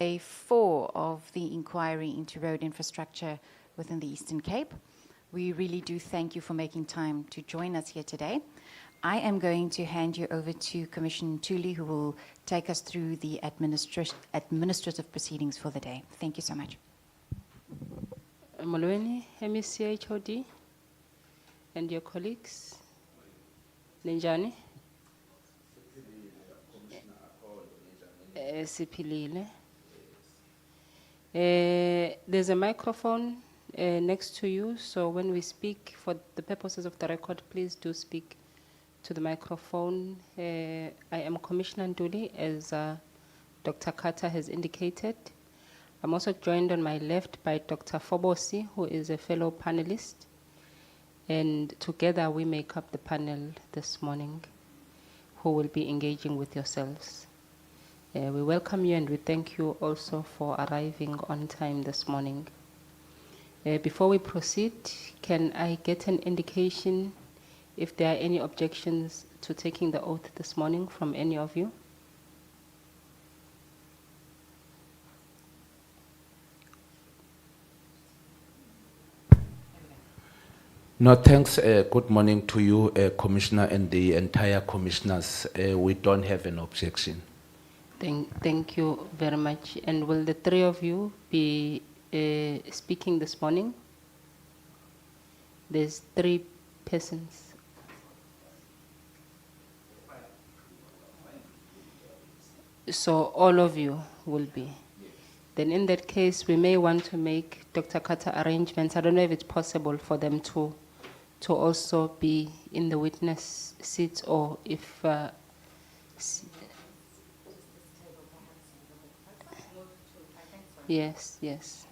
Day 4 of the inquiry into road infrastructure within the Eastern Cape. We really do thank you for making time to join us here today. I am going to hand you over to Commissioner Ntuli, who will take us through the administrative proceedings for the day. Thank you so much. Molweni, MEC HOD, and your colleagues. Ninjani? Siphilile. There's a microphone next to you, so when we speak, for the purposes of the record, please do speak to the microphone. I am Commissioner Ntuli, as Dr. Carter has indicated. I'm also joined on my left by Dr. Fobosi, who is a fellow panelist. And together we make up the panel this morning, who will be engaging with yourselves. We welcome you and we thank you also for arriving on time this morning. Before we proceed, can I get an indication if there are any objections to taking the oath this morning from any of you? No, thanks. Good morning to you, Commissioner, and the entire commissioners. We don't have an objection. Thank you very much. And will the three of you be speaking this morning? There's 3 persons. So all of you will be. Then in that case, we may want to make Dr. Carter arrangements. I don't know if it's possible for them to also be in the witness seat, or if yes, yes.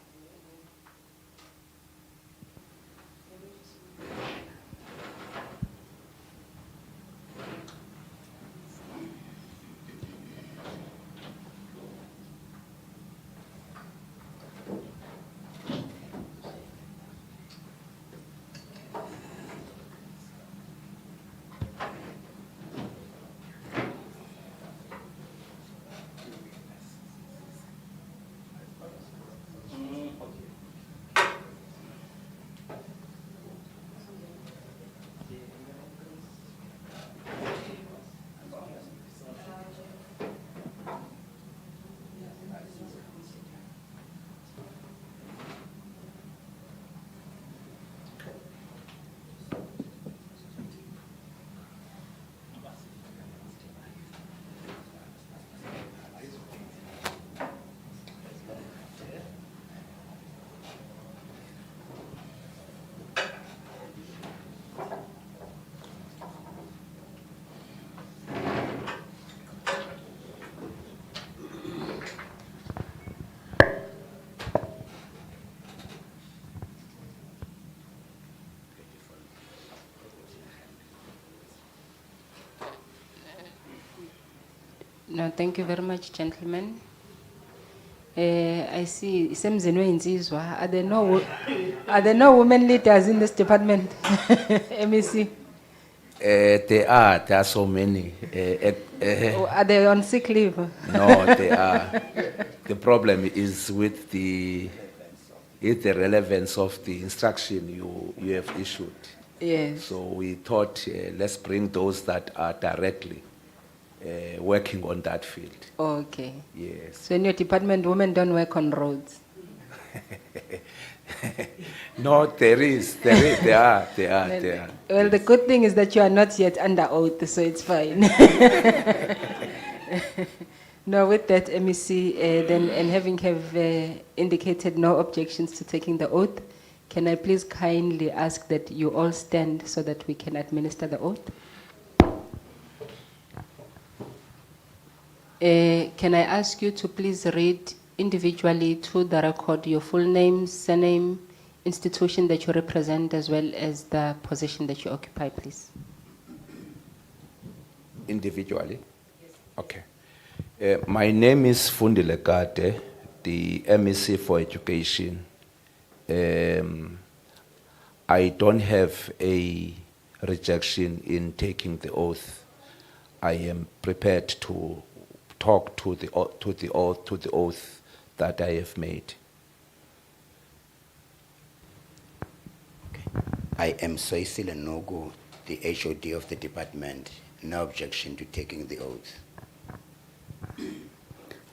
No, thank you very much, gentlemen. I see. Are there no women leaders in this department? MEC. There are so many. Are they on sick leave? No, they are. The problem is with the relevance of the instruction you have issued. Yes. So we thought, let's bring those that are directly working on that field. Okay. Yes. So in your department, women don't work on roads? No, there are. Well, the good thing is that you are not yet under oath, so it's fine. No, with that, MEC, then, and having indicated no objections to taking the oath, can I please kindly ask that you all stand so that we can administer the oath? Can I ask you to please read individually to the record your full name, surname, institution that you represent, as well as the position that you occupy, please? Individually? Yes. Okay. My name is Fundile Kate, the MEC for Education. I don't have a rejection in taking the oath. I am prepared to talk to the oath that I have made. I am Soisile Nogu, the HOD of the department. No objection to taking the oath.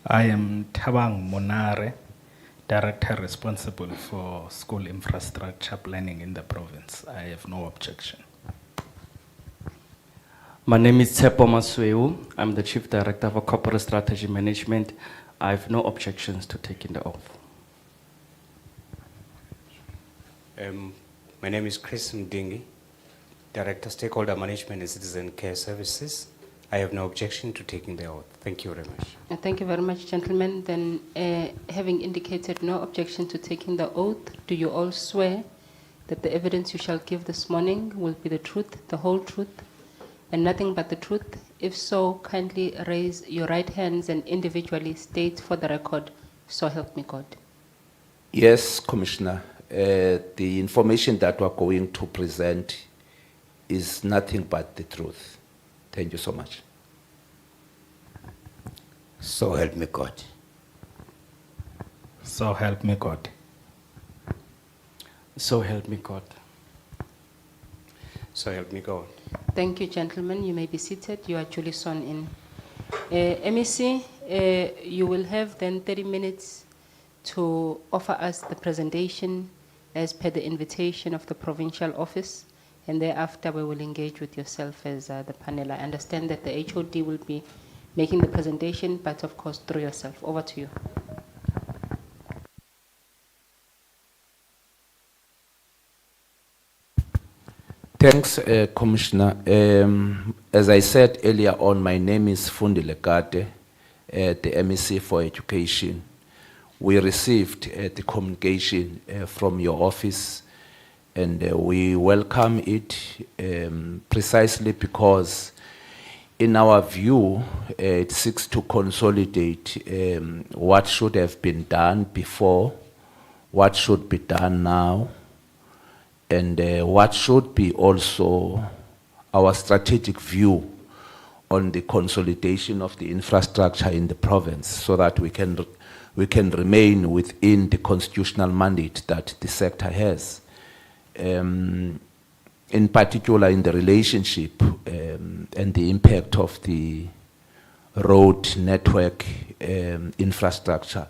I am Tabang Monare, Director responsible for school infrastructure planning in the province. I have no objection. My name is Tsepo Masweu. I'm the Chief Director for Corporate Strategy Management. I have no objections to taking the oath. My name is Chris Mdingi, Director Stakeholder Management and Citizen Care Services. I have no objection to taking the oath. Thank you very much. Thank you very much, gentlemen. Then, having indicated no objection to taking the oath, do you all swear that the evidence you shall give this morning will be the truth, the whole truth, and nothing but the truth? If so, kindly raise your right hands and individually state for the record, so help me God. Yes, Commissioner. The information that we're going to present is nothing but the truth. Thank you so much. So help me God. So help me God. So help me God. So help me God. Thank you, gentlemen. You may be seated. You are duly sworn in. MEC, you will have then 30 minutes to offer us the presentation as per the invitation of the provincial office, and thereafter we will engage with yourself as the panel. I understand that the HOD will be making the presentation, but of course through yourself. Over to you. Thanks, Commissioner. As I said earlier on, my name is Fundile Kate, the MEC for Education. We received the communication from your office, and we welcome it precisely because, in our view, it seeks to consolidate what should have been done before, what should be done now, and what should be also our strategic view on the consolidation of the infrastructure in the province, so that we can remain within the constitutional mandate that the sector has. In particular, in the relationship and the impact of the road network infrastructure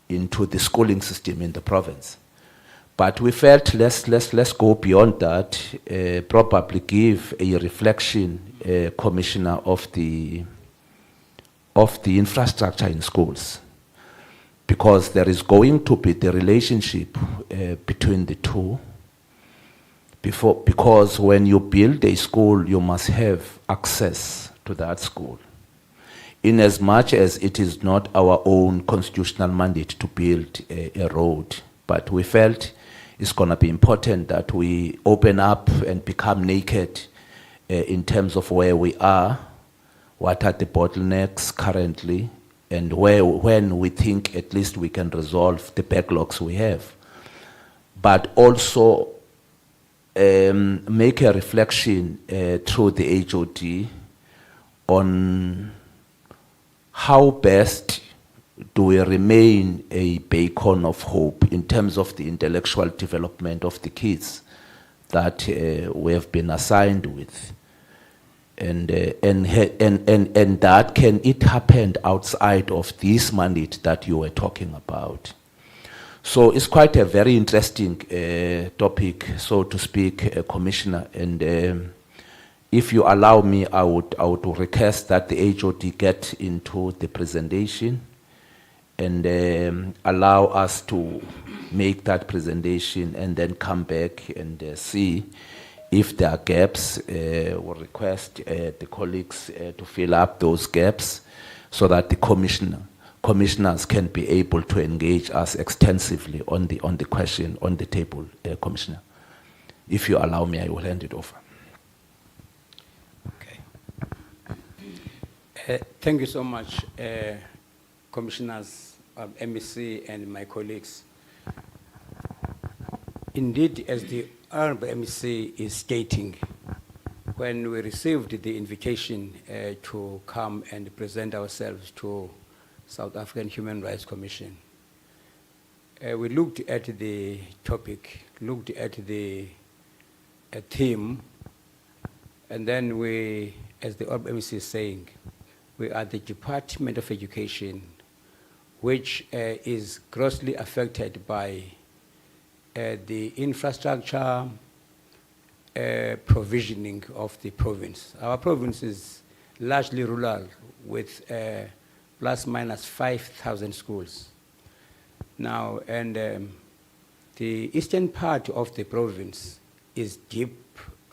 into the schooling system in the province. But we felt let's go beyond that, probably give a reflection, Commissioner, of the infrastructure in schools, because there is going to be the relationship between the two. Because when you build a school, you must have access to that school. In as much as it is not our own constitutional mandate to build a road, but we felt it's going to be important that we open up and become naked in terms of where we are, what are the bottlenecks currently, and when we think at least we can resolve the backlogs we have. But also make a reflection through the HOD on how best do we remain a beacon of hope in terms of the intellectual development of the kids that we have been assigned with. And that can it happen outside of this mandate that you were talking about. So it's quite a very interesting topic, so to speak, Commissioner. And if you allow me, I would request that the HOD get into the presentation and allow us to make that presentation and then come back and see if there are gaps. We'll request the colleagues to fill up those gaps so that the commissioners can be able to engage us extensively on the question on the table, Commissioner. If you allow me, I will hand it over. Okay. Thank you so much, Commissioners, MEC, and my colleagues. Indeed, as the Honorable MEC is stating, when we received the invitation to come and present ourselves to South African Human Rights Commission, we looked at the topic, looked at the theme, and then we, as the MEC is saying, we are the Department of Education, which is grossly affected by the infrastructure provisioning of the province. Our province is largely rural with plus minus 5,000 schools. Now, and the eastern part of the province is deep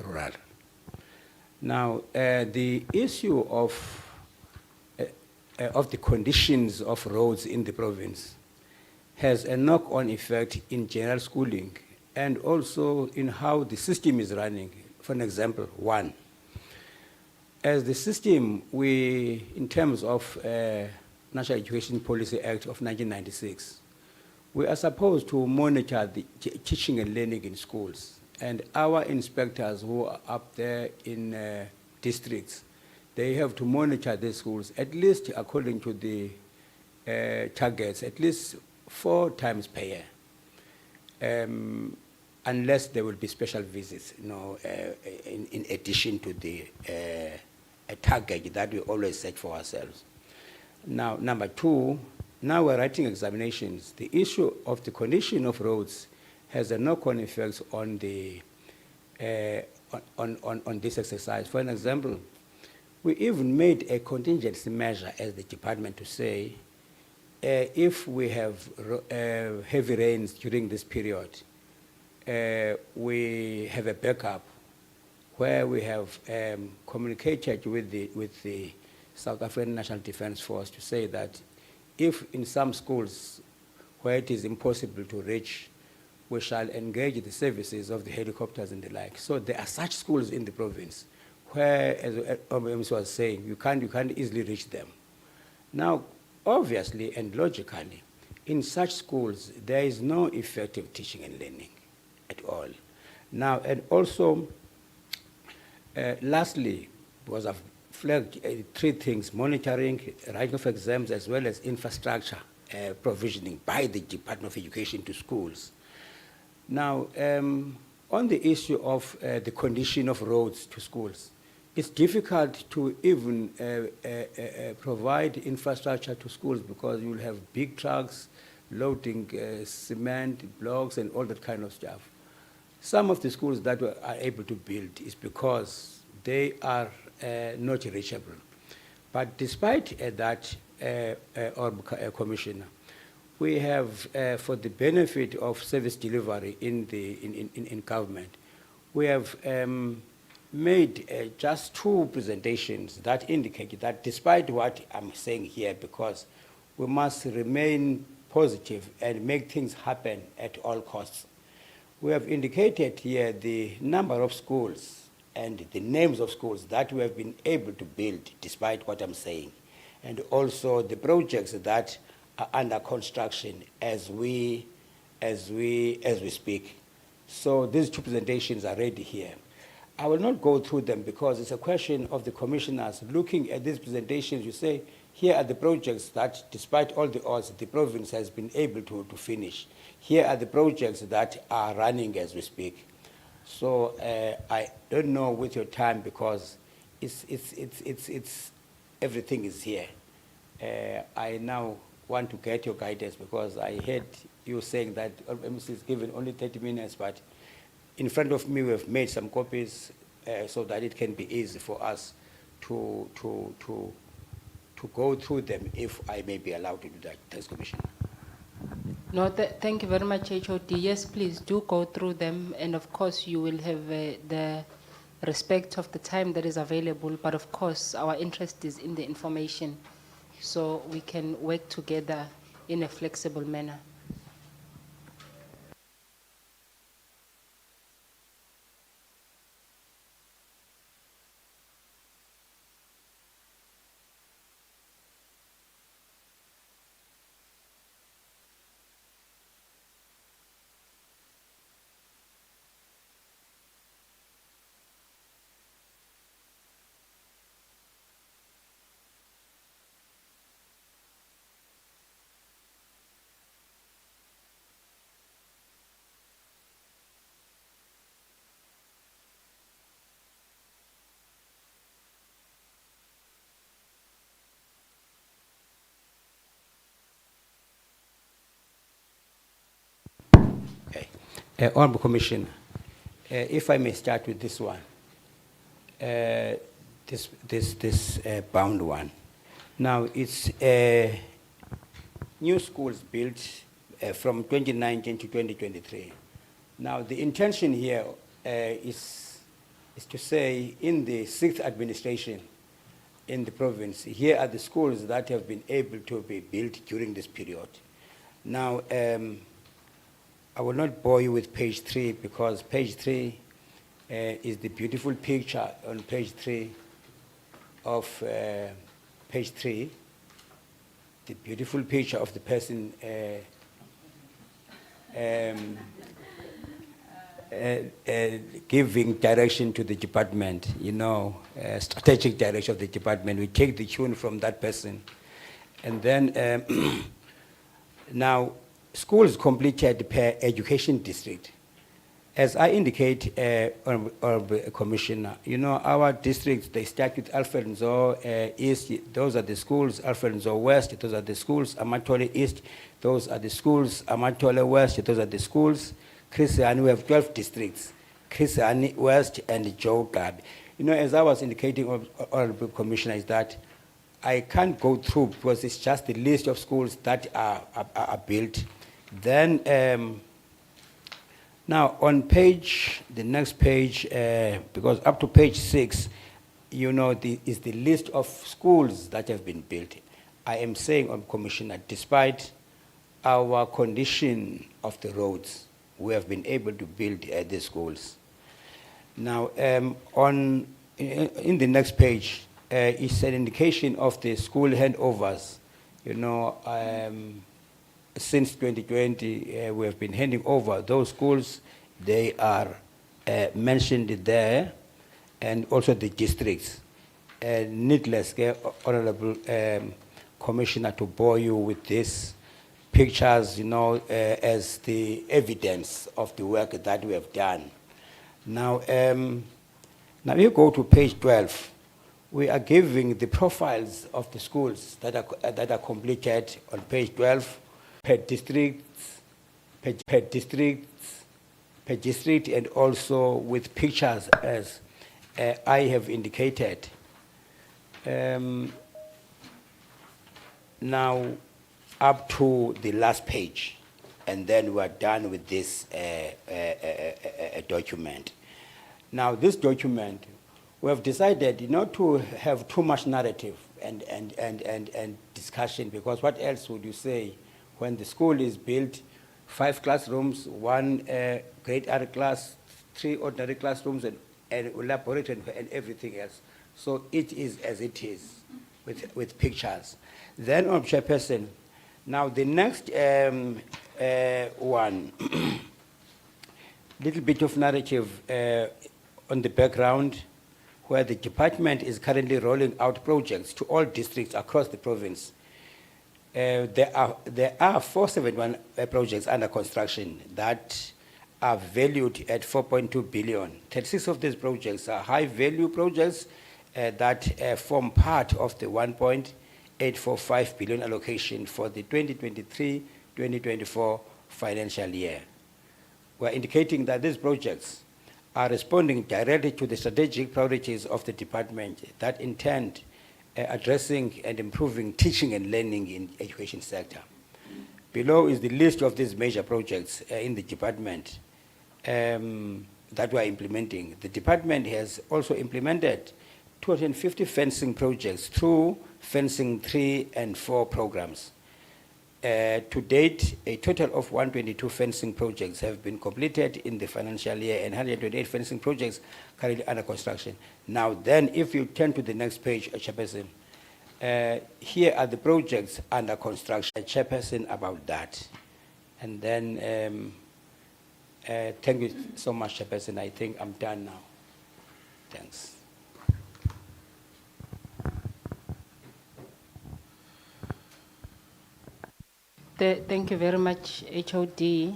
rural. Now, the issue of the conditions of roads in the province has a knock-on effect in general schooling and also in how the system is running. For an example, one, as the system, we, in terms of National Education Policy Act of 1996, we are supposed to monitor the teaching and learning in schools. And our inspectors who are up there in districts, they have to monitor the schools, at least according to the targets, at least 4 times per year, unless there will be special visits, in addition to the target that we always set for ourselves. Now, number 2, now we're writing examinations. The issue of the condition of roads has a knock-on effect on the on this exercise. For an example, we even made a contingency measure as the department to say, if we have heavy rains during this period, we have a backup where we have communicated with the South African National Defence Force to say that if in some schools where it is impossible to reach, we shall engage the services of the helicopters and the like. So there are such schools in the province where, as OMS was saying, you can't easily reach them. Now, obviously and logically, in such schools, there is no effective teaching and learning at all. Now, and also, lastly, because I've flagged 3 things: monitoring, writing of exams, as well as infrastructure provisioning by the Department of Education to schools. Now, on the issue of the condition of roads to schools, it's difficult to even provide infrastructure to schools because you'll have big trucks loading cement, blocks, and all that kind of stuff. Some of the schools that we are able to build is because they are not reachable. But despite that, Commissioner, we have, for the benefit of service delivery in government, we have made just 2 presentations that indicate that despite what I'm saying here, because we must remain positive and make things happen at all costs, we have indicated here the number of schools and the names of schools that we have been able to build despite what I'm saying, and also the projects that are under construction as we speak. So these 2 presentations are ready here. I will not go through them because it's a question of the commissioners looking at these presentations. You say, here are the projects that, despite all the odds, the province has been able to finish. Here are the projects that are running as we speak. So I don't know with your time because it's everything is here. I now want to get your guidance because I heard you saying that MC is given only 30 minutes, but in front of me we have made some copies so that it can be easy for us to go through them if I may be allowed to do that. Thanks, Commissioner. No, thank you very much, HOD. Yes, please do go through them, and of course you will have the respect of the time that is available, but of course our interest is in the information, so we can work together in a flexible manner. Honorable Commissioner, if I may start with this one, this bound one. Now, it's new schools built from 2019 to 2023. Now, the intention here is to say in the 6th administration in the province, here are the schools that have been able to be built during this period. Now, I will not bore you with page 3 because page 3 is the beautiful picture on page 3 of page 3, the beautiful picture of the person giving direction to the department, you know, strategic direction of the department. We take the tune from that person. And then now, schools completed per education district. As I indicate, Honorable Commissioner, you know, our districts, they start with Alfred Nzo East, those are the schools, Alfred Nzo West, those are the schools, Amatole East, those are the schools, Amatole West, those are the schools. Christiani, we have 12 districts, Christiani West and Joe Gab. You know, as I was indicating, Honorable Commissioner, is that I can't go through because it's just the list of schools that are built. Then, now on the next page, because up to page 6, you know, is the list of schools that have been built. I am saying, Commissioner, despite our condition of the roads, we have been able to build the schools. Now, in the next page, it's an indication of the school handovers. You know, since 2020, we have been handing over those schools. They are mentioned there, and also the districts. Needless, Honorable Commissioner, to bore you with this pictures, you know, as the evidence of the work that we have done. Now, now you go to page 12. We are giving the profiles of the schools that are completed on page 12 per district, and also with pictures as I have indicated. Now, up to the last page, and then we're done with this document. Now, this document, we have decided not to have too much narrative and discussion, because what else would you say when the school is built, 5 classrooms, 1 grade R class, 3 ordinary classrooms, and laboratory and everything else. So it is as it is with pictures. Then, Chairperson, now the next one, little bit of narrative on the background, where the department is currently rolling out projects to all districts across the province. There are 471 projects under construction that are valued at 4.2 billion. 36 of these projects are high-value projects that form part of the 1.845 billion allocation for the 2023-2024 financial year. We're indicating that these projects are responding directly to the strategic priorities of the department that intend addressing and improving teaching and learning in education sector. Below is the list of these major projects in the department that we are implementing. The department has also implemented 250 fencing projects through fencing 3 and 4 programs. To date, a total of 122 fencing projects have been completed in the financial year, and 128 fencing projects currently under construction. Now then, if you turn to the next page, Chairperson, here are the projects under construction. Chairperson, about that. And then, thank you so much, Chairperson. I think I'm done now. Thanks. Thank you very much, HOD.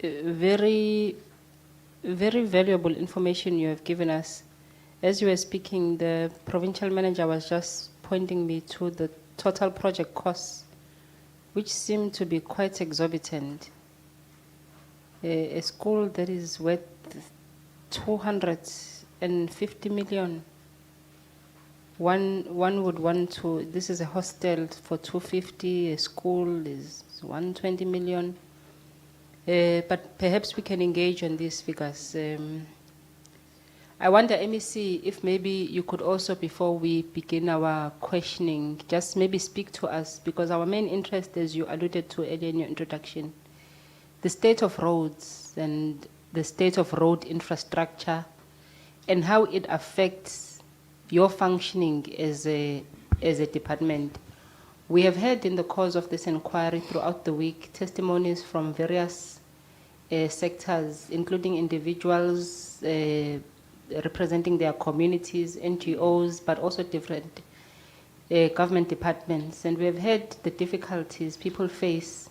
Very valuable information you have given us. As you were speaking, the provincial manager was just pointing me to the total project costs, which seem to be quite exorbitant. A school that is worth 250 million. One would want to, this is a hostel for 250, a school is 120 million. But perhaps we can engage on these figures. I wonder, MEC, if maybe you could also, before we begin our questioning, just maybe speak to us, because our main interest, as you alluded to earlier in your introduction, the state of roads and the state of road infrastructure and how it affects your functioning as a department. We have heard in the course of this inquiry throughout the week testimonies from various sectors, including individuals representing their communities, NGOs, but also different government departments. And we have heard the difficulties people face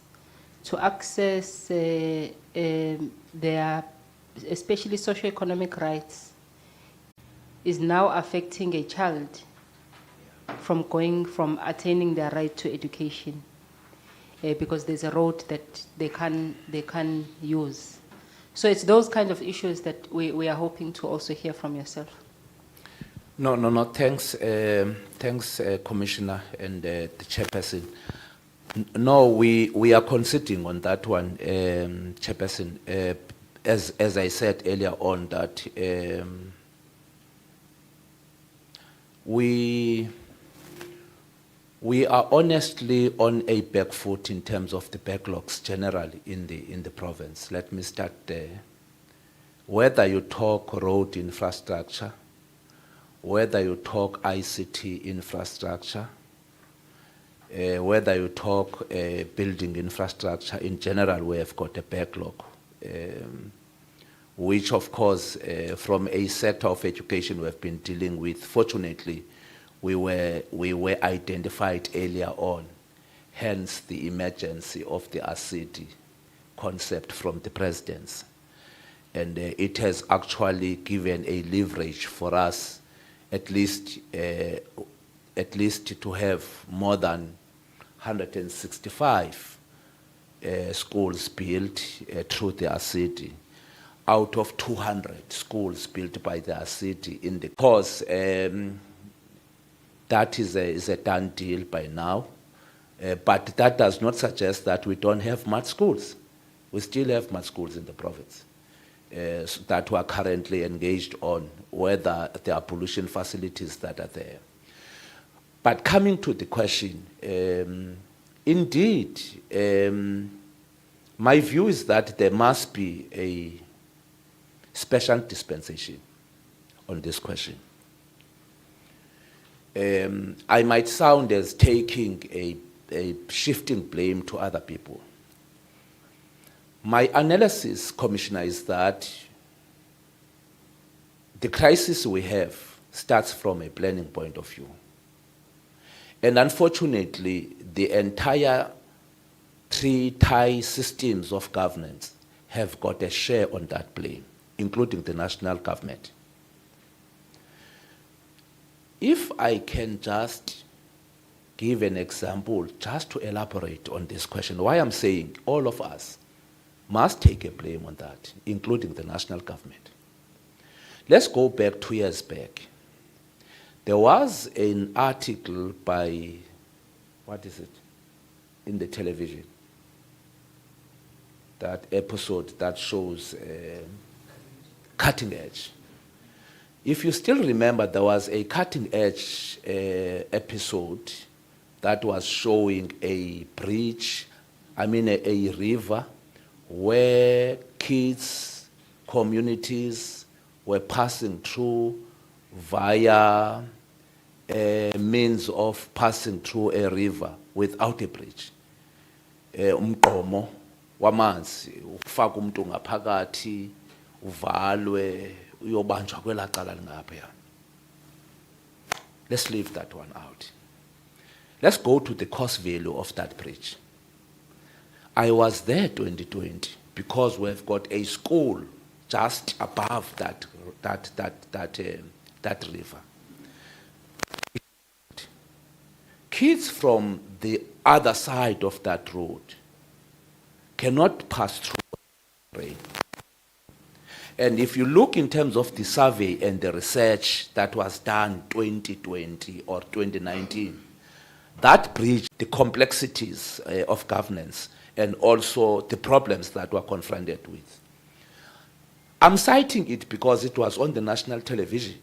to access their, especially socioeconomic rights, is now affecting a child from attaining their right to education, because there's a road that they can use. So it's those kind of issues that we are hoping to also hear from yourself. No, thanks, Commissioner and the Chairperson. No, we are conceding on that one, Chairperson. As I said earlier on, that we are honestly on a back foot in terms of the backlogs generally in the province. Let me start there. Whether you talk road infrastructure, whether you talk ICT infrastructure, whether you talk building infrastructure, in general we have got a backlog, which of course from a sector of education we have been dealing with. Fortunately, we were identified earlier on, hence the emergency of the ASIDI concept from the presidency. And it has actually given a leverage for us at least to have more than 165 schools built through the ASIDI, out of 200 schools built by the ASIDI in the course. That is a done deal by now, but that does not suggest that we don't have much schools. We still have much schools in the province that we are currently engaged on, whether there are pollution facilities that are there. But coming to the question, indeed, my view is that there must be a special dispensation on this question. I might sound as taking a shifting blame to other people. My analysis, Commissioner, is that the crisis we have starts from a planning point of view. And unfortunately, the entire three-tie systems of governance have got a share on that blame, including the national government. If I can just give an example, just to elaborate on this question, why I'm saying all of us must take a blame on that, including the national government. Let's go back 2 years back. There was an article by, what is it, in the television, that episode that shows cutting edge. If you still remember, there was a cutting edge episode that was showing a bridge, a river, where kids, communities were passing through via means of passing through a river without a bridge. Umgqomo wamanzi, ukufaka umuntu ngaphakathi, uvalwe, uyobanjwa kwela cala lingapha. Let's leave that one out. Let's go to the cost value of that bridge. I was there 2020 because we've got a school just above that river. kids from the other side of that road cannot pass through the rain. And if you look in terms of the survey and the research that was done 2020 or 2019, that bridge the complexities of governance and also the problems that were confronted with. I'm citing it because it was on the national television.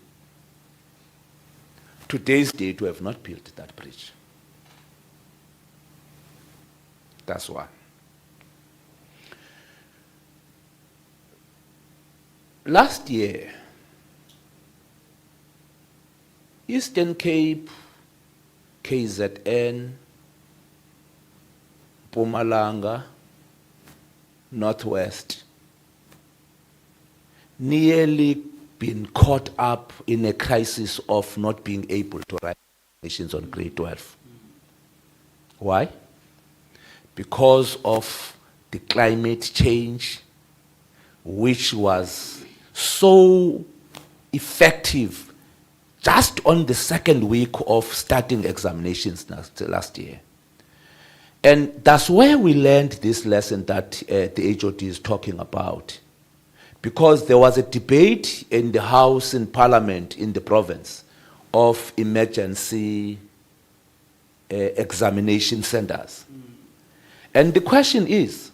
Today's date, we have not built that bridge. That's one. Last year, Eastern Cape, KZN, Mpumalanga, Northwest, nearly been caught up in a crisis of not being able to write examinations on grade 12. Why? Because of the climate change, which was so effective just on the second week of starting examinations last year. And that's where we learned this lesson that the HOD is talking about. Because there was a debate in the House, in Parliament, in the province, of emergency examination centers. And the question is,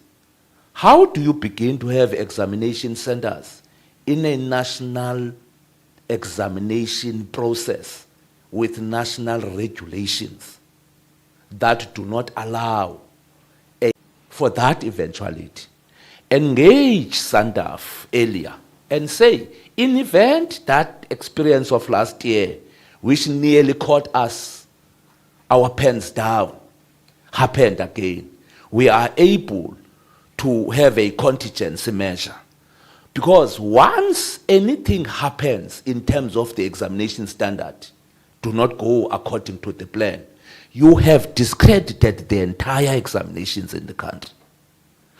how do you begin to have examination centers in a national examination process with national regulations that do not allow for that eventuality? Engage SANDF earlier and say, in event that experience of last year, which nearly caught us, our pens down, happened again, we are able to have a contingency measure. Because once anything happens in terms of the examination standard, do not go according to the plan, you have discredited the entire examinations in the country.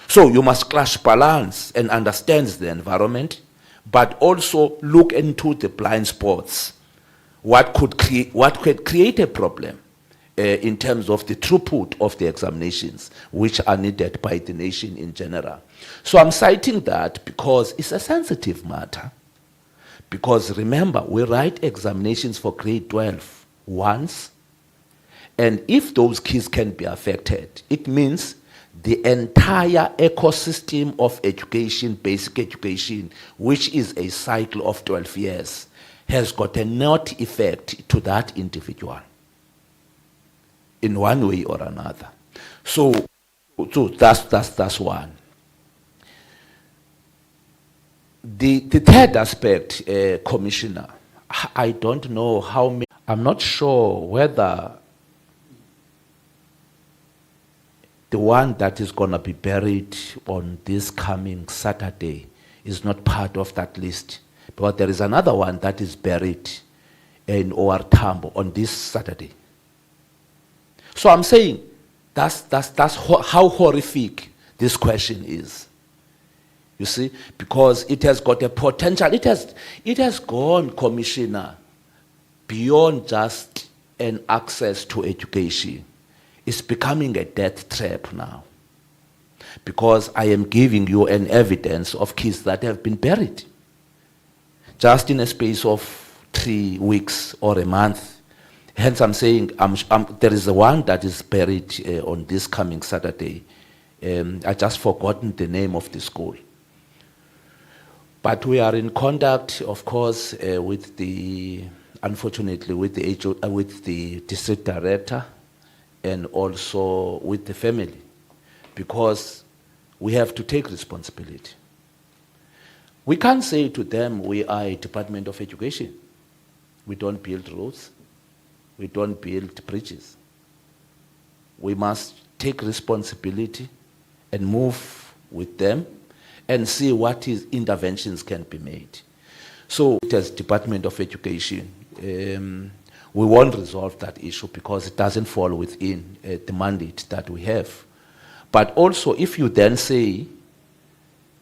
So you must clash balance and understand the environment, but also look into the blind spots. What could create a problem in terms of the throughput of the examinations, which are needed by the nation in general. So I'm citing that because it's a sensitive matter. Because remember, we write examinations for grade 12 once, and if those kids can be affected, it means the entire ecosystem of education, basic education, which is a cycle of 12 years, has got a net effect to that individual in one way or another. So that's one. The third aspect, Commissioner, I don't know how many, I'm not sure whether the one that is going to be buried on this coming Saturday is not part of that list. But there is another one that is buried in OR Tambo on this Saturday. So I'm saying that's how horrific this question is. You see, because it has got a potential, it has gone, Commissioner, beyond just an access to education. It's becoming a death trap now. Because I am giving you an evidence of kids that have been buried. Just in a space of 3 weeks or a month. Hence I'm saying there is one that is buried on this coming Saturday. I just forgotten the name of the school. But we are in contact, of course, with the, unfortunately, with the district director and also with the family, because we have to take responsibility. We can't say to them, we are a Department of Education. We don't build roads. We don't build bridges. We must take responsibility and move with them and see what interventions can be made. So as Department of Education, we won't resolve that issue because it doesn't fall within the mandate that we have. But also, if you then say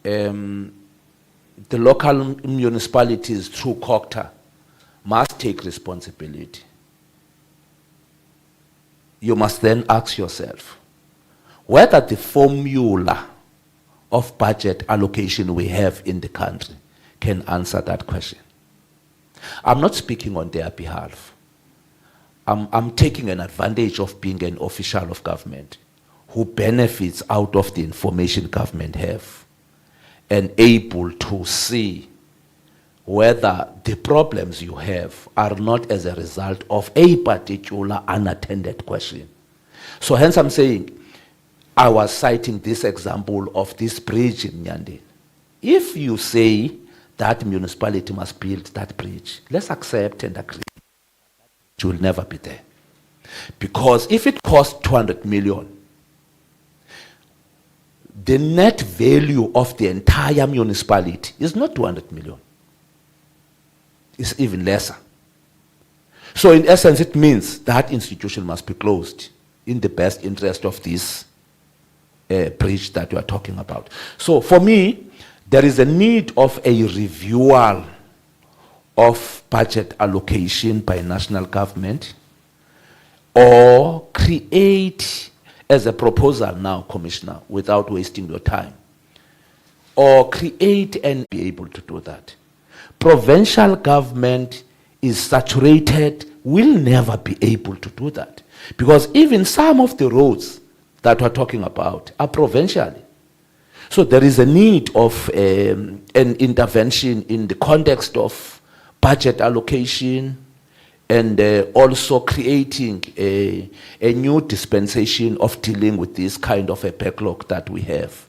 the local municipalities through COCTA must take responsibility. you must then ask yourself whether the formula of budget allocation we have in the country can answer that question. I'm not speaking on their behalf. I'm taking an advantage of being an official of government who benefits out of the information government have and able to see whether the problems you have are not as a result of a particular unattended question. So hence I'm saying, I was citing this example of this bridge in Nyande. If you say that municipality must build that bridge, let's accept and agree. It will never be there. Because if it costs 200 million, the net value of the entire municipality is not 200 million. It's even lesser. So in essence, it means that institution must be closed in the best interest of this bridge that you are talking about. So for me, there is a need of a reviewal of budget allocation by national government, or create, as a proposal now, Commissioner, without wasting your time, or create and be able to do that. Provincial government is saturated, will never be able to do that. Because even some of the roads that we're talking about are provincial. So there is a need of an intervention in the context of budget allocation, and also creating a new dispensation of dealing with this kind of a backlog that we have.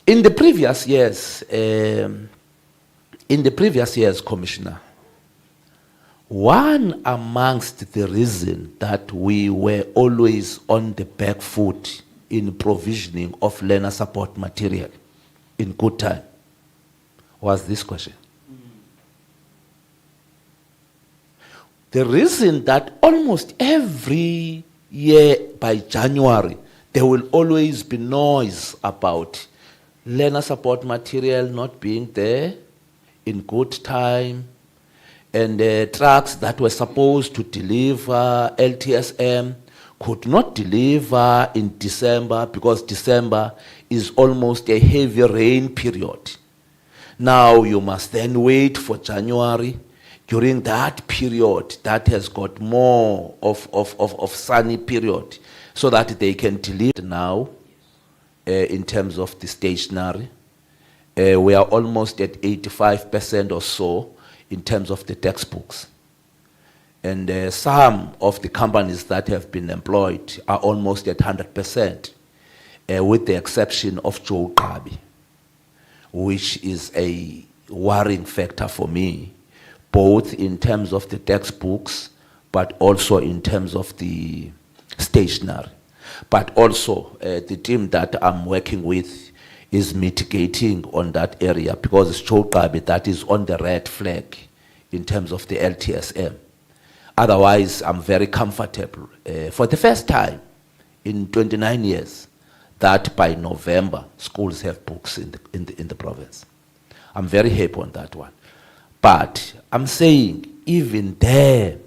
In the previous years, Commissioner, one amongst the reasons that we were always on the back foot in provisioning of learner support material in good time was this question. The reason that almost every year by January, there will always be noise about learner support material not being there in good time, and trucks that were supposed to deliver LTSM could not deliver in December because December is almost a heavy rain period. Now you must then wait for January. During that period, that has got more of sunny period, so that they can deliver now in terms of the stationery. We are almost at 85% or so in terms of the textbooks. And some of the companies that have been employed are almost at 100%, with the exception of Joe Gabi, which is a worrying factor for me, both in terms of the textbooks, but also in terms of the stationery. But also, the team that I'm working with is mitigating on that area, because it's Joe Gabi that is on the red flag in terms of the LTSM. Otherwise, I'm very comfortable, for the first time in 29 years, that by November, schools have books in the province. I'm very happy on that one. But I'm saying, even there,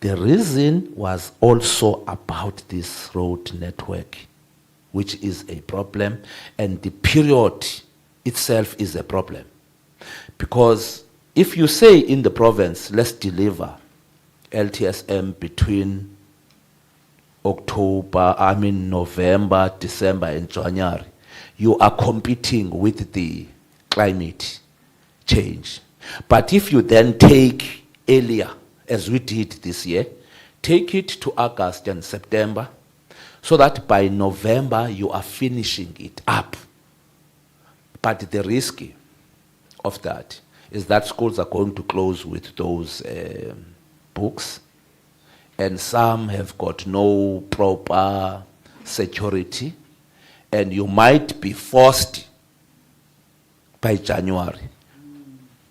the reason was also about this road network, which is a problem, and the period itself is a problem. Because if you say in the province, let's deliver LTSM between November, December, and January, you are competing with the climate change. But if you then take earlier, as we did this year, take it to August and September, so that by November you are finishing it up. But the risk of that is that schools are going to close with those books, and some have got no proper security, and you might be forced by January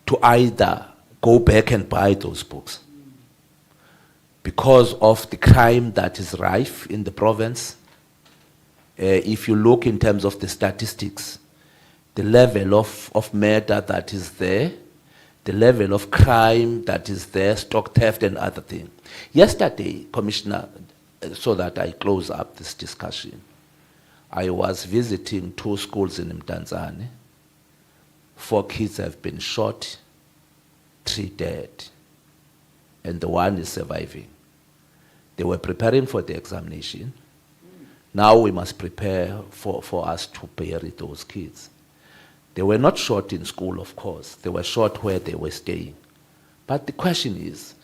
to either go back and buy those books. Because of the crime that is rife in the province, if you look in terms of the statistics, the level of murder that is there, the level of crime that is there, stock theft and other things. Yesterday, Commissioner, so that I close up this discussion, I was visiting 2 schools in Mdantsane. 4 kids have been shot, 3 dead, and the 1 is surviving. They were preparing for the examination. Now we must prepare for us to bury those kids. They were not shot in school, of course. They were shot where they were staying. But the question is,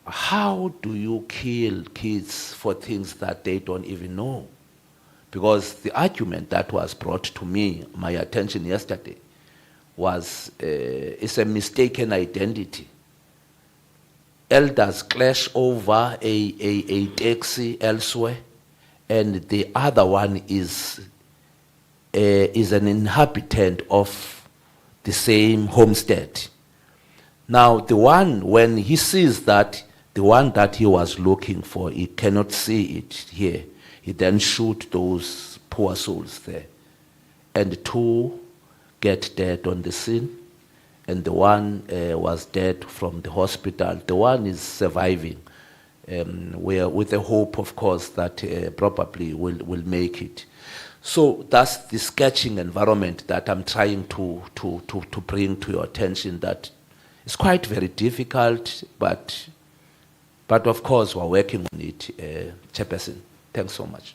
how do you kill kids for things that they don't even know? Because the argument that was brought to me, my attention yesterday, was it's a mistaken identity. Elders clash over a taxi elsewhere, and the other one is an inhabitant of the same homestead. Now, the one, when he sees that the one that he was looking for, he cannot see it here, he then shoots those poor souls there. And 2 get dead on the scene, and the one was dead from the hospital. The one is surviving, with the hope, of course, that probably will make it. So that's the sketching environment that I'm trying to bring to your attention, that it's quite very difficult, but of course we're working on it, Chairperson. Thanks so much.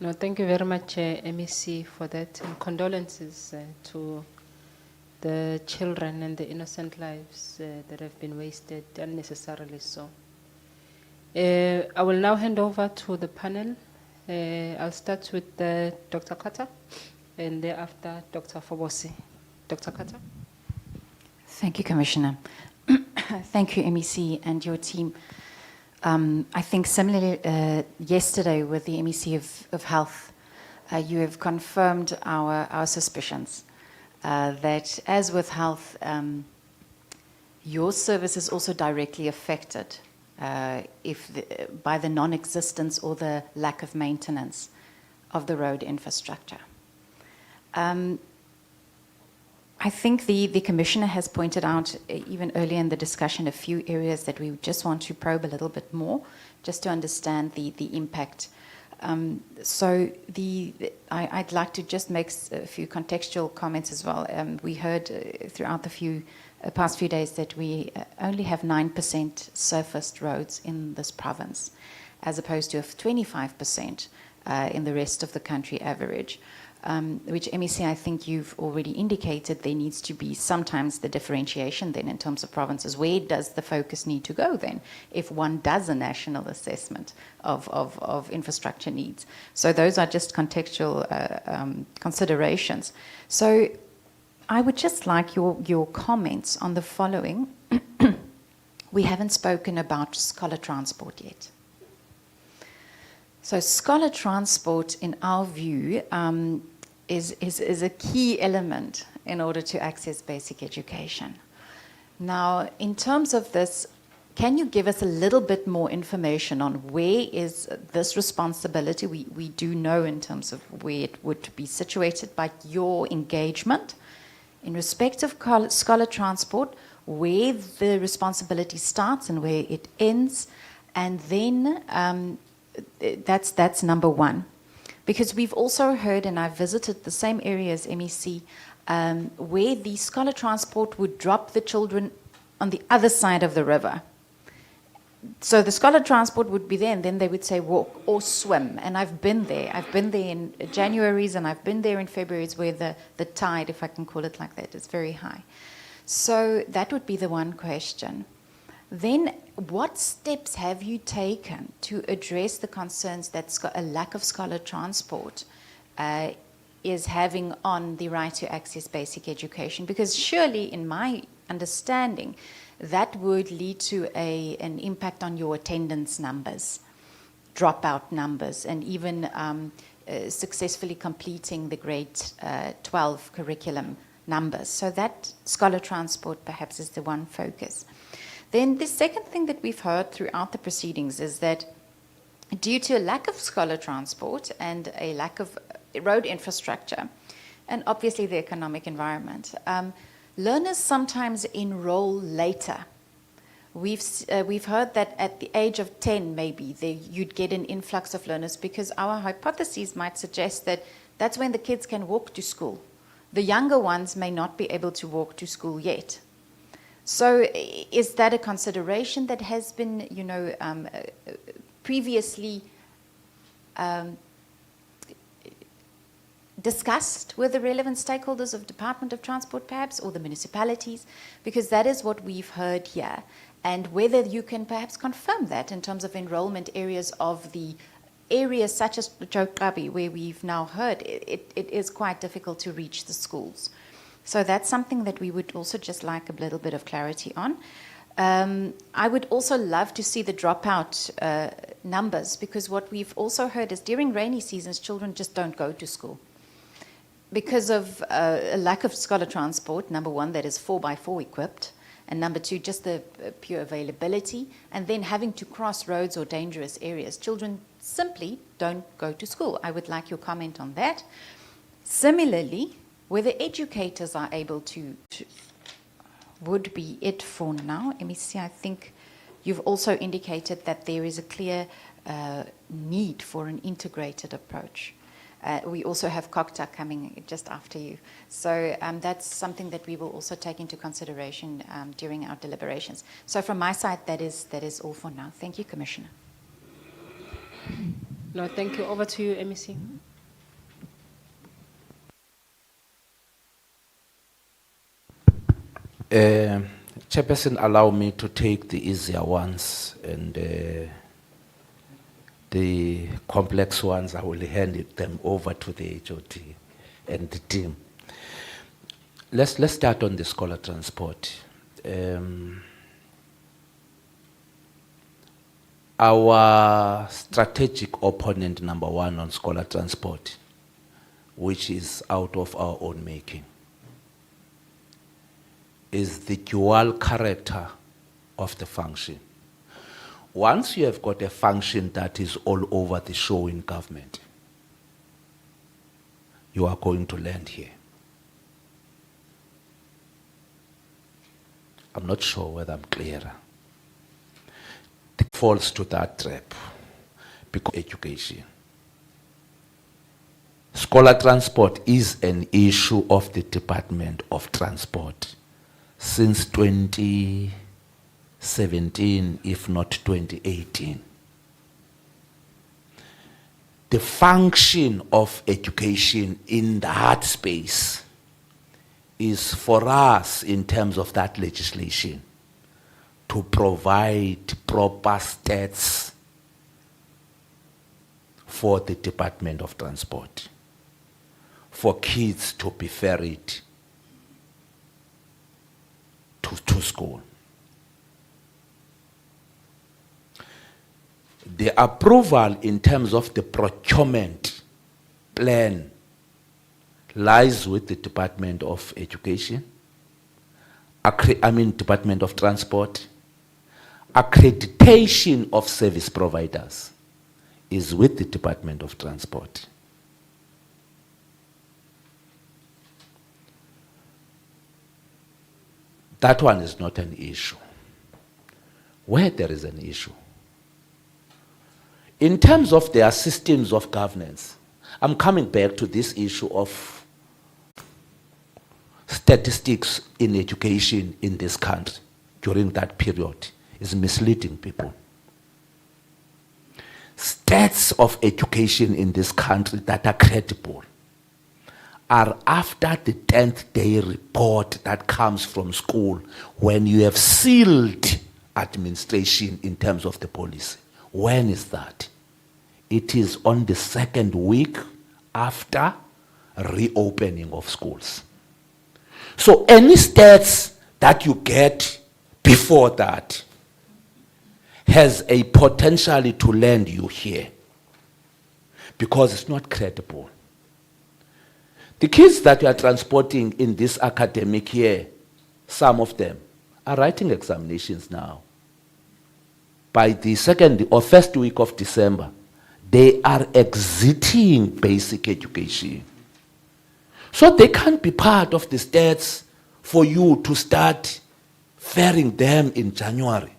No, thank you very much, MEC, for that, and condolences to the children and the innocent lives that have been wasted unnecessarily so. I will now hand over to the panel. I'll start with Dr. Kata, and thereafter Dr. Fobosi. Dr. Kata. Thank you, Commissioner. Thank you, MEC, and your team. I think similarly yesterday with the MEC of Health, you have confirmed our suspicions that, as with health, your service is also directly affected by the non-existence or the lack of maintenance of the road infrastructure. I think the Commissioner has pointed out, even earlier in the discussion, a few areas that we just want to probe a little bit more, just to understand the impact. I'd like to just make a few contextual comments as well. We heard throughout the past few days that we only have 9% surfaced roads in this province, as opposed to 25% in the rest of the country average. Which, MEC, I think you've already indicated there needs to be sometimes the differentiation then in terms of provinces. Where does the focus need to go then if one does a national assessment of infrastructure needs? So those are just contextual considerations. So I would just like your comments on the following. We haven't spoken about scholar transport yet. So scholar transport, in our view, is a key element in order to access basic education. Now, in terms of this, can you give us a little bit more information on where is this responsibility? We do know in terms of where it would be situated, but your engagement in respect of scholar transport, where the responsibility starts and where it ends, and then that's number one. Because we've also heard, and I've visited the same area as MEC, where the scholar transport would drop the children on the other side of the river. So the scholar transport would be there, and then they would say walk or swim. And I've been there. I've been there in Januaries, and I've been there in Februaries, where the tide, if I can call it like that, is very high. So that would be the one question. Then, what steps have you taken to address the concerns that a lack of scholar transport is having on the right to access basic education? Because surely, in my understanding, that would lead to an impact on your attendance numbers, dropout numbers, and even successfully completing the grade 12 curriculum numbers. So that scholar transport perhaps is the one focus. Then the second thing that we've heard throughout the proceedings is that due to a lack of scholar transport and a lack of road infrastructure, and obviously the economic environment, learners sometimes enroll later. We've heard that at the age of 10, maybe, you'd get an influx of learners, because our hypotheses might suggest that that's when the kids can walk to school. The younger ones may not be able to walk to school yet. So is that a consideration that has been, previously discussed with the relevant stakeholders of Department of Transport, perhaps, or the municipalities? Because that is what we've heard here. And whether you can perhaps confirm that in terms of enrollment areas of the areas such as Jokabi, where we've now heard it is quite difficult to reach the schools. So that's something that we would also just like a little bit of clarity on. I would also love to see the dropout numbers, because what we've also heard is during rainy seasons, children just don't go to school. Because of a lack of scholar transport, number one, that is 4x4 equipped, and number two, just the pure availability, and then having to cross roads or dangerous areas. Children simply don't go to school. I would like your comment on that. Similarly, whether educators are able to would be it for now. Let me see, I think you've also indicated that there is a clear need for an integrated approach. We also have COCTA coming just after you. So that's something that we will also take into consideration during our deliberations. So from my side, that is all for now. Thank you, Commissioner. No, thank you. Over to you, MEC. Chairperson, allow me to take the easier ones, and the complex ones, I will hand them over to the HOD and the team. Let's start on the scholar transport. Our strategic opponent number one on scholar transport, which is out of our own making, is the dual character of the function. Once you have got a function that is all over the show in government, you are going to land here. I'm not sure whether I'm clearer. It falls to that trap because education. Scholar transport is an issue of the Department of Transport since 2017, if not 2018. The function of education in that space is for us, in terms of that legislation, to provide proper stats for the Department of Transport, for kids to be ferried to school. The approval in terms of the procurement plan lies with the Department of Education, Department of Transport. Accreditation of service providers is with the Department of Transport. That one is not an issue. Where there is an issue, in terms of their systems of governance, I'm coming back to this issue of statistics in education in this country during that period is misleading people. Stats of education in this country that are credible are after the 10th day report that comes from school, when you have sealed administration in terms of the policy. When is that? It is on the second week after reopening of schools. So any stats that you get before that has a potential to land you here, because it's not credible. The kids that you are transporting in this academic year, some of them are writing examinations now. By the second or first week of December, they are exiting basic education. So they can't be part of the stats for you to start ferrying them in January,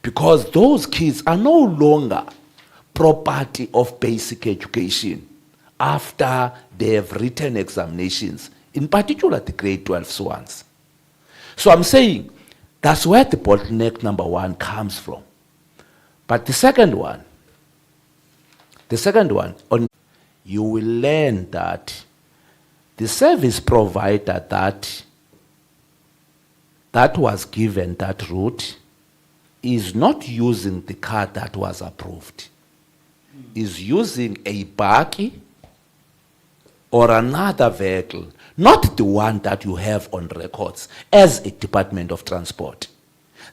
because those kids are no longer property of basic education after they have written examinations, in particular the grade 12 ones. So I'm saying that's where the bottleneck number one comes from. But the second one, you will learn that the service provider that was given that route is not using the car that was approved, is using a bakkie or another vehicle, not the one that you have on records as a Department of Transport.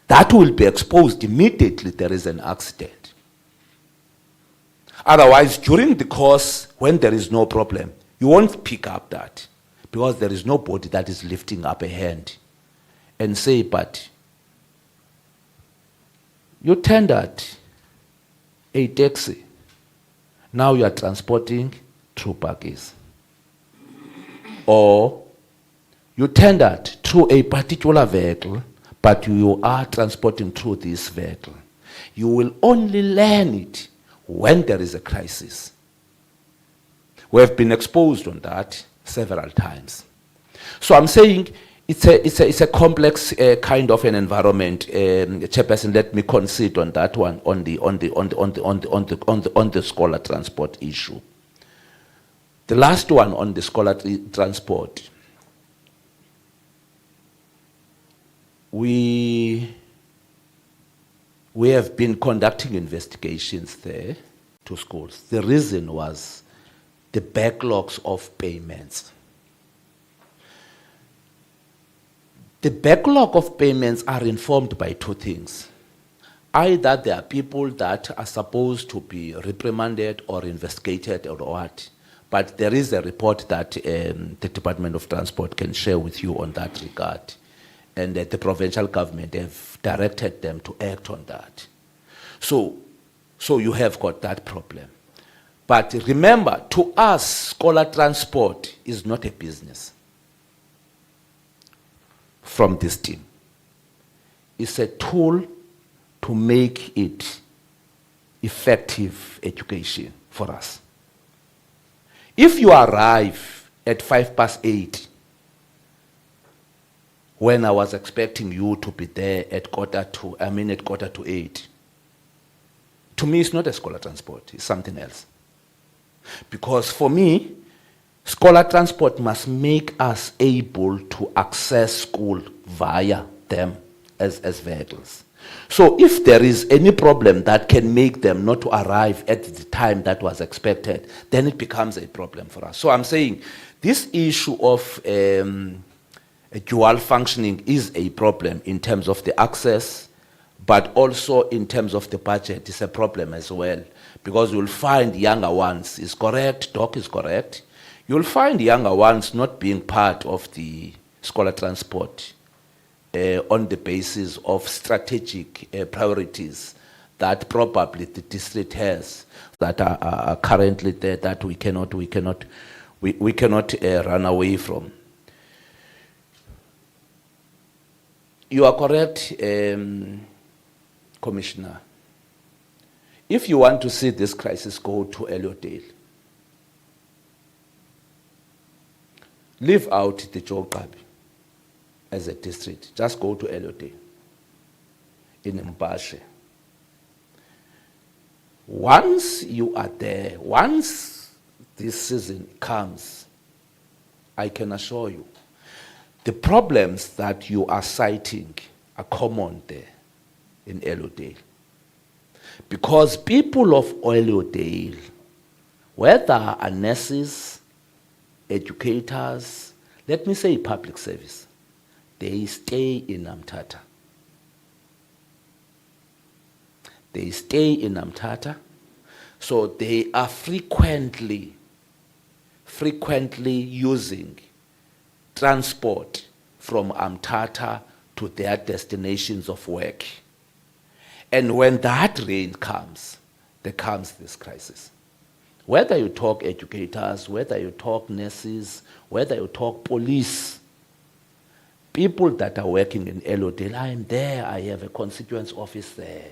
That will be exposed immediately there is an accident. Otherwise, during the course, when there is no problem, you won't pick up that, because there is nobody that is lifting up a hand and say, but you tendered a taxi, now you are transporting through bakkies. Or you tendered through a particular vehicle, but you are transporting through this vehicle. You will only learn it when there is a crisis. We have been exposed on that several times. So I'm saying it's a complex kind of an environment. Chairperson, let me concede on that one, on the scholar transport issue. The last one on the scholar transport, we have been conducting investigations there to schools. The reason was the backlogs of payments. The backlog of payments are informed by two things. Either there are people that are supposed to be reprimanded or investigated or what, but there is a report that the Department of Transport can share with you on that regard. And the provincial government have directed them to act on that. So you have got that problem. But remember, to us, scholar transport is not a business from this team. It's a tool to make it effective education for us. If you arrive at 8:05, when I was expecting you to be there at 8:45, to me it's not a scholar transport, it's something else. Because for me, scholar transport must make us able to access school via them as vehicles. So if there is any problem that can make them not to arrive at the time that was expected, then it becomes a problem for us. So I'm saying this issue of dual functioning is a problem in terms of the access, but also in terms of the budget is a problem as well. Because you'll find younger ones, is correct, Doc is correct, you'll find younger ones not being part of the scholar transport on the basis of strategic priorities that probably the district has that are currently there that we cannot run away from. You are correct, Commissioner. If you want to see this crisis go to Elliotdale, leave out the Jokabi as a district. Just go to Elliotdale in Mbashe. Once you are there, once this season comes, I can assure you, the problems that you are citing are common there in Elliotdale. Because people of Elliotdale, whether are nurses, educators, let me say public service, they stay in Namtata. They stay in Namtata, so they are frequently using transport from Amtata to their destinations of work. And when that rain comes, there comes this crisis. Whether you talk educators, whether you talk nurses, whether you talk police, people that are working in Elodale, I am there, I have a constituents office there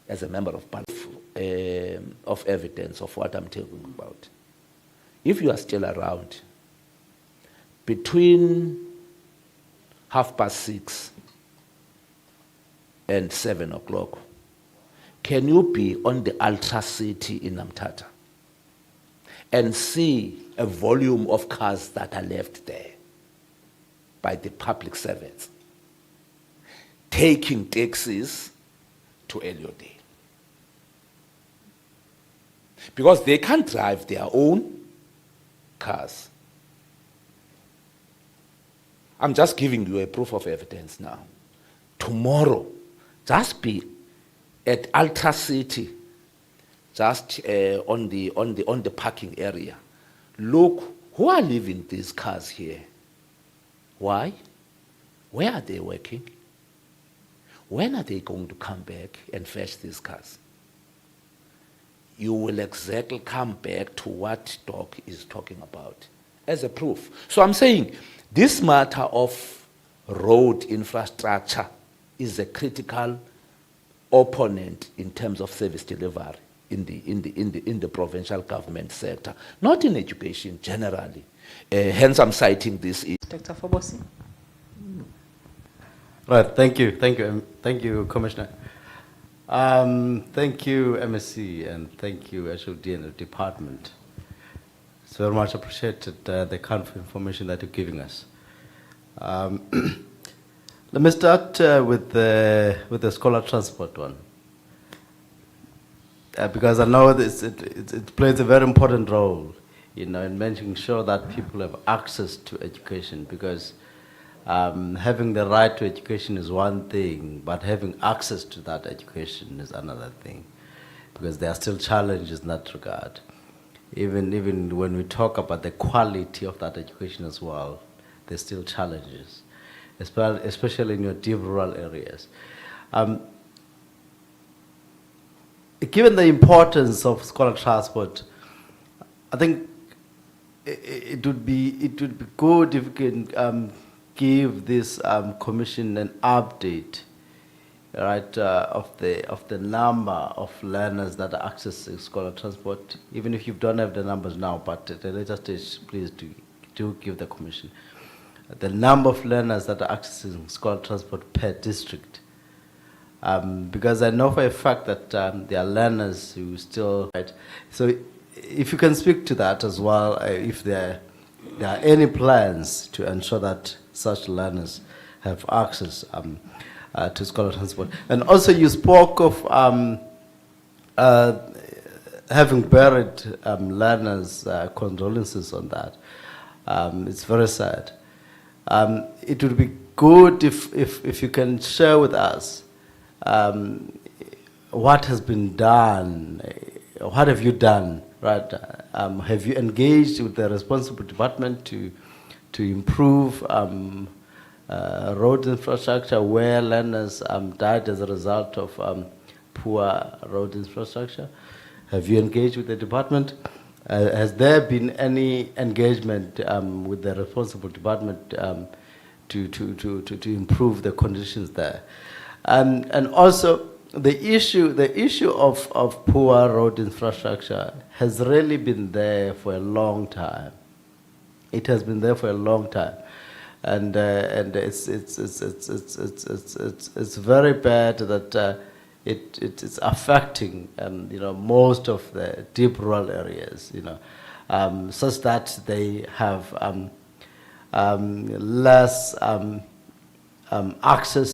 as a member of evidence of what I'm talking about. If you are still around, between 6:30 and 7 o'clock, can you be on the Ultra City in Namtata and see a volume of cars that are left there by the public servants, taking taxis to Elodale? Because they can't drive their own cars. I'm just giving you a proof of evidence now. Tomorrow, just be at Ultra City, just on the parking area. Look, who are leaving these cars here? Why? Where are they working? When are they going to come back and fetch these cars? You will exactly come back to what Doc is talking about as a proof. So I'm saying this matter of road infrastructure is a critical opponent in terms of service delivery in the provincial government sector, not in education generally. Hence, I'm citing this. Dr. Fobosi. Right, thank you, Commissioner. Thank you, MSc, and thank you, HOD and the department. It's very much appreciated, the kind of information that you're giving us. Let me start with the scholar transport one. Because I know it plays a very important role, in making sure that people have access to education, because having the right to education is one thing, but having access to that education is another thing, because there are still challenges in that regard. Even when we talk about the quality of that education as well, there's still challenges, especially in your deep rural areas. Given the importance of scholar transport, I think it would be good if we can give this commission an update, right, of the number of learners that are accessing scholar transport. Even if you don't have the numbers now, but at a later stage, please do give the commission the number of learners that are accessing scholar transport per district. Because I know for a fact that there are learners who still, right? So if you can speak to that as well, if there are any plans to ensure that such learners have access to scholar transport. And also you spoke of having buried learners, condolences on that. It's very sad. It would be good if you can share with us what has been done, what have you done, right? Have you engaged with the responsible department to improve road infrastructure where learners died as a result of poor road infrastructure? Have you engaged with the department? Has there been any engagement with the responsible department to improve the conditions there? And also the issue of poor road infrastructure has really been there for a long time. It has been there for a long time, and it's very bad that it's affecting most of the deep rural areas, such that they have less access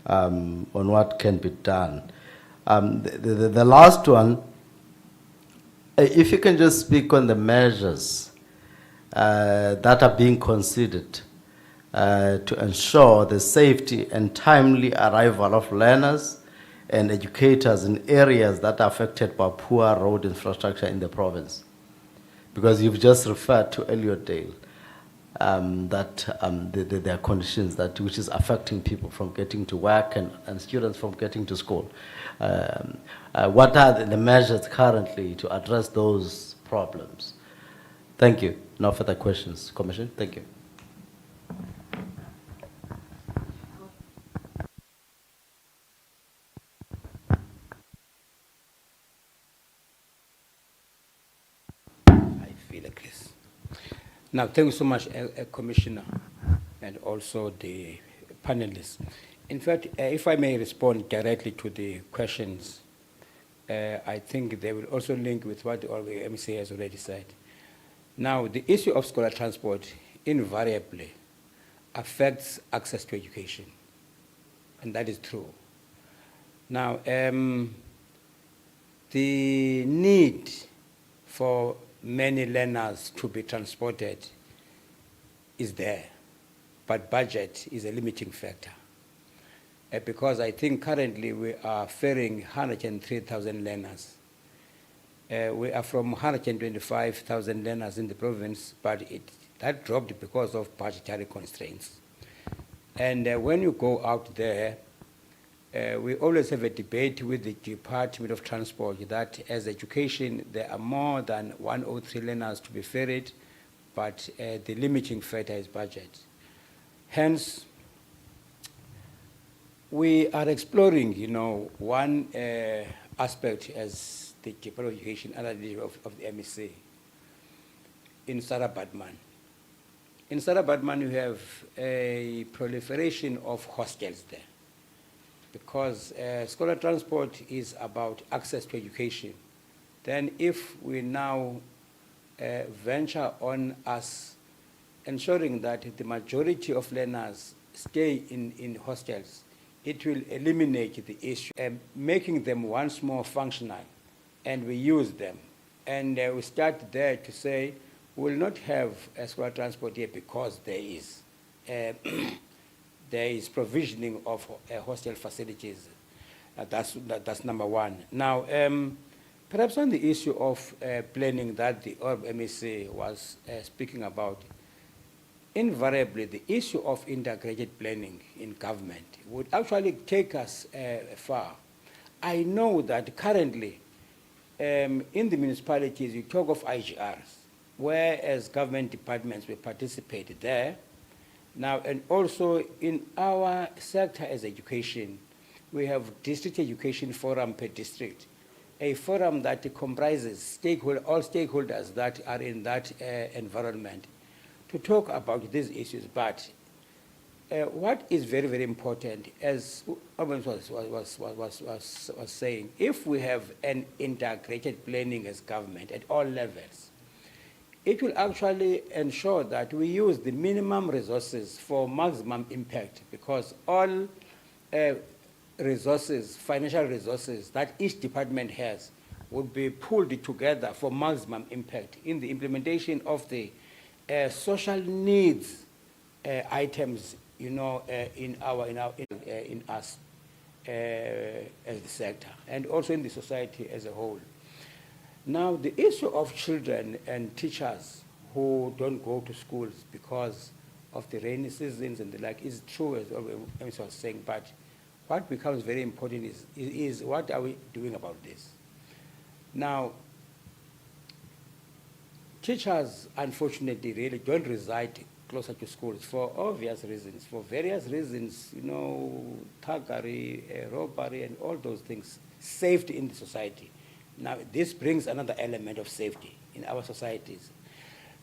on what can be done. The last one, if you can just speak on the measures that are being considered to ensure the safety and timely arrival of learners and educators in areas that are affected by poor road infrastructure in the province. Because you've just referred to Elliotdale. there are conditions which is affecting people from getting to work and students from getting to school. What are the measures currently to address those problems? Thank you. No further questions, Commission. Thank you. I feel like this. Now, thank you so much, Commissioner, and also the panelists. In fact, if I may respond directly to the questions, I think they will also link with what the MC has already said. Now, the issue of scholar transport invariably affects access to education, and that is true. Now, the need for many learners to be transported is there, but budget is a limiting factor. Because I think currently we are ferrying 103,000 learners. We are from 125,000 learners in the province, but that dropped because of budgetary constraints. And when you go out there, we always have a debate with the Department of Transport that as education, there are more than 103 learners to be ferried, but the limiting factor is budget. Hence, we are exploring, one aspect as the Department of Education and of the MEC in Sahrc. In Sahrc, you have a proliferation of hostels there because scholar transport is about access to education. Then if we now venture on us ensuring that the majority of learners stay in hostels, it will eliminate the issue, making them once more functional, and we use them. And we start there to say, we will not have scholar transport here because there is provisioning of hostel facilities. That's number one. Now, perhaps on the issue of planning that the MEC was speaking about, invariably the issue of integrated planning in government would actually take us far. I know that currently in the municipalities you talk of IGRs, whereas government departments will participate there. Now, and also in our sector as education, we have district education forum per district, a forum that comprises all stakeholders that are in that environment to talk about these issues. But what is very, very important, as Urban was saying, if we have an integrated planning as government at all levels, it will actually ensure that we use the minimum resources for maximum impact, because all resources, financial resources that each department has would be pulled together for maximum impact in the implementation of the social needs items, in us as the sector, and also in the society as a whole. Now, the issue of children and teachers who don't go to schools because of the rainy seasons and the like is true, as I was saying, but what becomes very important is what are we doing about this? Now, teachers, unfortunately, really don't reside closer to schools for obvious reasons, for various reasons, thuggery, robbery, and all those things, safety in the society. Now, this brings another element of safety in our societies.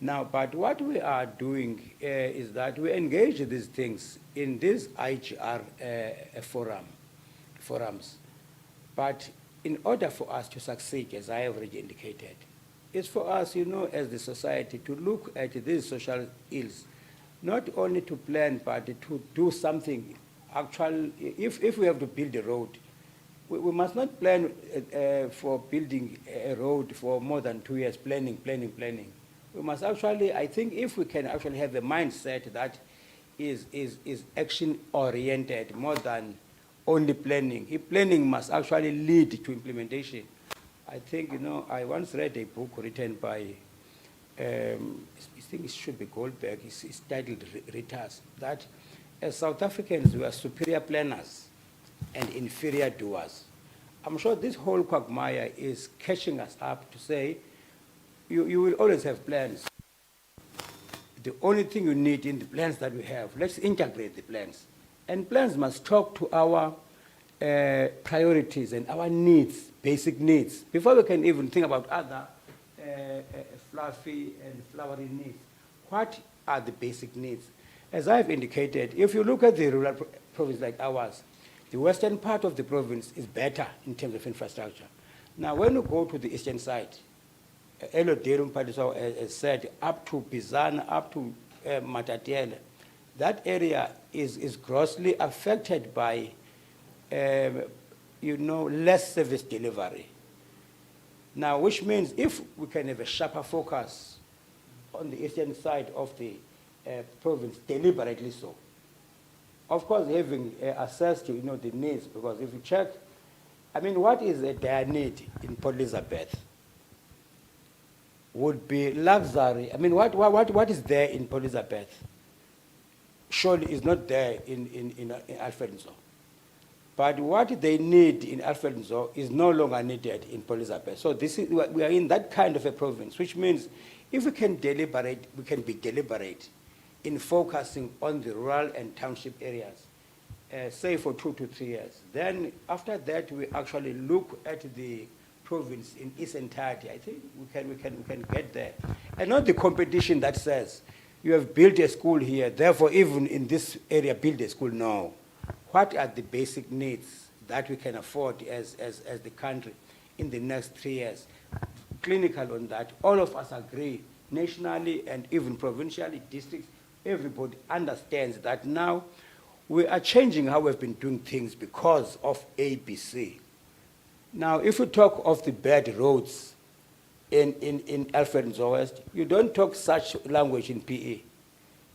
Now, but what we are doing is that we engage these things in these IGR forums. But in order for us to succeed, as I have already indicated, it's for us, as the society, to look at these social ills, not only to plan, but to do something actual. If we have to build a road, we must not plan for building a road for more than 2 years, planning. We must actually, I think if we can actually have a mindset that is action-oriented more than only planning. If planning must actually lead to implementation. I think, I once read a book written by I think it should be Goldberg, is titled Retas, that as South Africans, we are superior planners and inferior doers. I'm sure this whole quagmire is catching us up to say, you will always have plans. The only thing you need in the plans that we have, let's integrate the plans. And plans must talk to our priorities and our needs, basic needs, before we can even think about other fluffy and flowery needs. What are the basic needs? As I've indicated, if you look at the rural province like ours, the western part of the province is better in terms of infrastructure. Now, when you go to the eastern side, Elodero Mpadiso has said up to Bizana, up to Matatiele, that area is grossly affected by, less service delivery. Now, which means if we can have a sharper focus on the eastern side of the province, deliberately so. Of course, having access to the needs, because if you check, what is a dire need in Port Elizabeth? Would be luxury. What is there in Port Elizabeth? Surely is not there in Alfred Nzo. But what they need in Alfred Nzo is no longer needed in Port Elizabeth. So we are in that kind of a province, which means if we can deliberate, we can be deliberate in focusing on the rural and township areas, say for 2 to 3 years. Then after that, we actually look at the province in its entirety. I think we can get there. And not the competition that says, you have built a school here, therefore even in this area build a school. No. What are the basic needs that we can afford as the country in the next 3 years? Clinical on that, all of us agree, nationally and even provincially, districts, everybody understands that now we are changing how we've been doing things because of ABC. Now, if you talk of the bad roads in Alfred Nzo West, you don't talk such language in PE.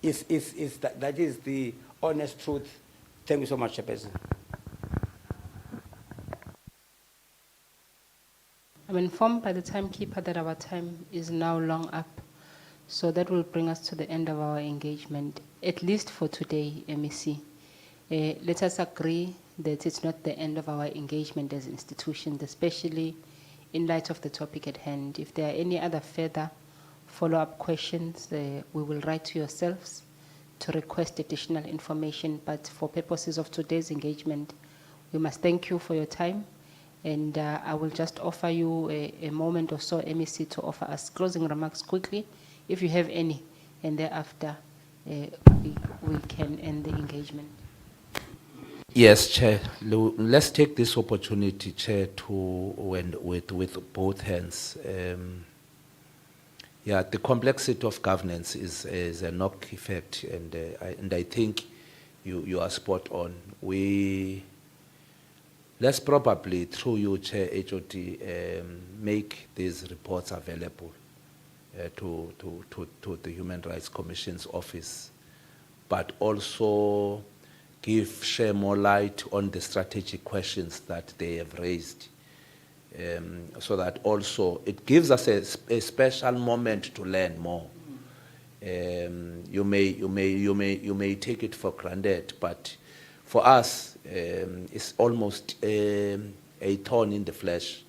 That is the honest truth. Thank you so much, Chairperson. I'm informed by the timekeeper that our time is now long up. So that will bring us to the end of our engagement, at least for today, MEC. Let us agree that it's not the end of our engagement as institutions, especially in light of the topic at hand. If there are any other further follow-up questions, we will write to yourselves to request additional information. But for purposes of today's engagement, we must thank you for your time. And I will just offer you a moment or so, MEC, to offer us closing remarks quickly, if you have any, and thereafter we can end the engagement. Yes, Chair. Let's take this opportunity, Chair, with both hands. The complexity of governance is a knock effect, and I think you are spot on. Let's probably, through you, Chair, HOD, make these reports available to the Human Rights Commission's office, but also share more light on the strategic questions that they have raised, so that also it gives us a special moment to learn more. You may take it for granted, but for us, it's almost a thorn in the flesh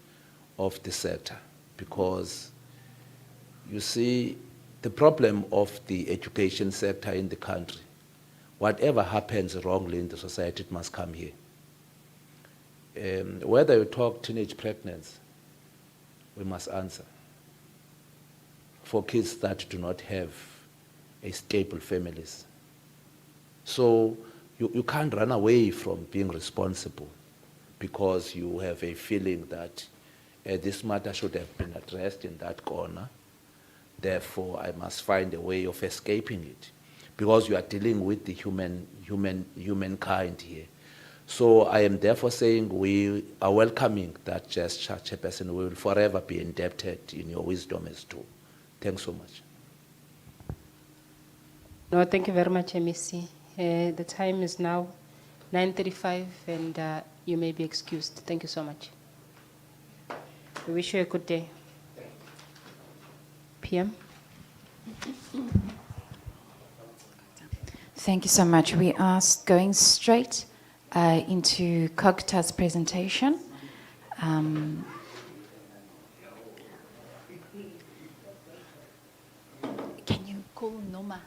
of the sector, because you see, the problem of the education sector in the country, whatever happens wrongly in the society, it must come here. Whether you talk teenage pregnancy, we must answer. For kids that do not have a stable families. So you can't run away from being responsible because you have a feeling that this matter should have been addressed in that corner. Therefore, I must find a way of escaping it, because you are dealing with the humankind here. So I am therefore saying we are welcoming that gesture, Chairperson. We will forever be indebted in your wisdom as too. Thanks so much. No, thank you very much, MEC. The time is now 9:35, and you may be excused. Thank you so much. We wish you a good day. PM. Thank you so much. We are going straight into Cogta's presentation. Can you call Noma?